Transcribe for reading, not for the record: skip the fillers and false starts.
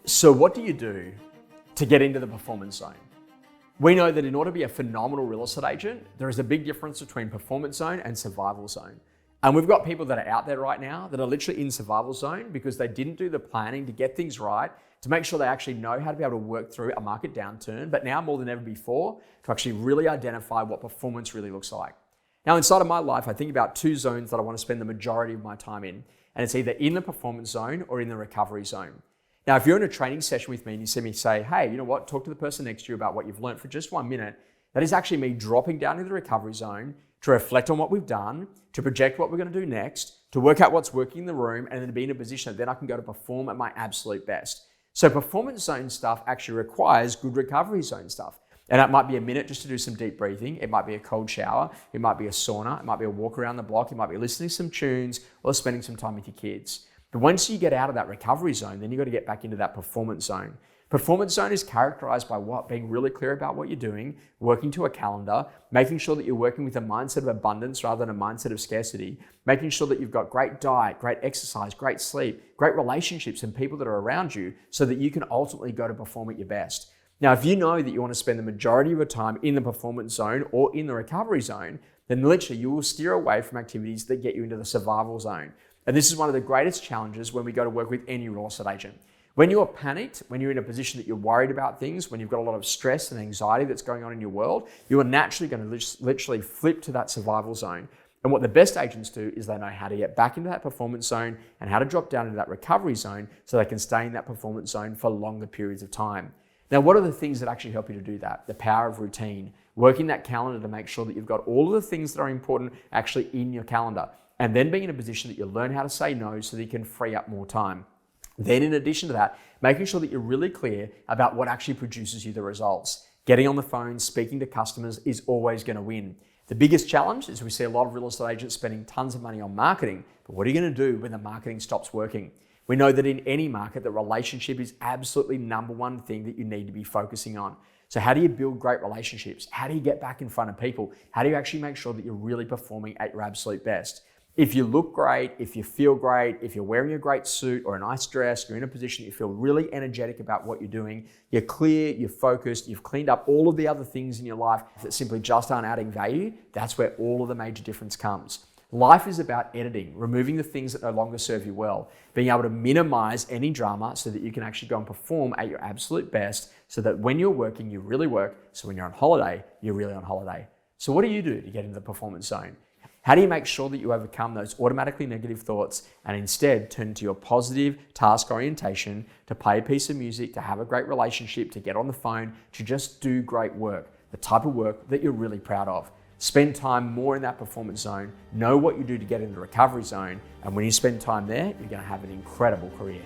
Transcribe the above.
So what do you do to get into the performance zone? We know that in order to be a phenomenal real estate agent, there is a big difference between performance zone and survival zone. And we've got people that are out there right now that are literally in survival zone because they didn't do the planning to get things right, to make sure they actually know how to be able to work through a market downturn, but now more than ever before, to actually really identify what performance really looks like. Now, inside of my life, I think about two zones that I want to spend the majority of my time in, and it's either in the performance zone or in the recovery zone. Now, if you're in a training session with me and you see me say, hey, you know what, talk to the person next to you about what you've learned for just 1 minute, that is actually me dropping down into the recovery zone to reflect on what we've done, to project what we're going to do next, to work out what's working in the room, and then to be in a position that then I can go to perform at my absolute best. So performance zone stuff actually requires good recovery zone stuff. And that might be a minute just to do some deep breathing. It might be a cold shower. It might be a sauna. It might be a walk around the block. It might be listening to some tunes or spending some time with your kids. But once you get out of that recovery zone, then you've got to get back into that performance zone. Performance zone is characterized by what? Being really clear about what you're doing, working to a calendar, making sure that you're working with a mindset of abundance rather than a mindset of scarcity, making sure that you've got great diet, great exercise, great sleep, great relationships and people that are around you so that you can ultimately go to perform at your best. Now, if you know that you want to spend the majority of your time in the performance zone or in the recovery zone, then literally you will steer away from activities that get you into the survival zone. And this is one of the greatest challenges when we go to work with any real estate agent. When you're panicked, when you're in a position that you're worried about things, when you've got a lot of stress and anxiety that's going on in your world, you are naturally going to literally flip to that survival zone. And what the best agents do is they know how to get back into that performance zone and how to drop down into that recovery zone so they can stay in that performance zone for longer periods of time. Now, what are the things that actually help you to do that? The power of routine, working that calendar to make sure that you've got all of the things that are important actually in your calendar, and then being in a position that you learn how to say no so that you can free up more time. Then in addition to that, making sure that you're really clear about what actually produces you the results. Getting on the phone, speaking to customers is always going to win. The biggest challenge is we see a lot of real estate agents spending tons of money on marketing, but what are you going to do when the marketing stops working? We know that in any market, the relationship is absolutely number one thing that you need to be focusing on. So how do you build great relationships? How do you get back in front of people? How do you actually make sure that you're really performing at your absolute best? If you look great, if you feel great, if you're wearing a great suit or a nice dress, you're in a position that you feel really energetic about what you're doing, you're clear, you're focused, you've cleaned up all of the other things in your life that simply just aren't adding value, that's where all of the major difference comes. Life is about editing, removing the things that no longer serve you well, being able to minimize any drama so that you can actually go and perform at your absolute best so that when you're working, you really work. So when you're on holiday, you're really on holiday. So what do you do to get into the performance zone? How do you make sure that you overcome those automatically negative thoughts and instead turn to your positive task orientation, to play a piece of music, to have a great relationship, to get on the phone, to just do great work, the type of work that you're really proud of? Spend time more in that performance zone, know what you do to get into the recovery zone, and when you spend time there, you're going to have an incredible career.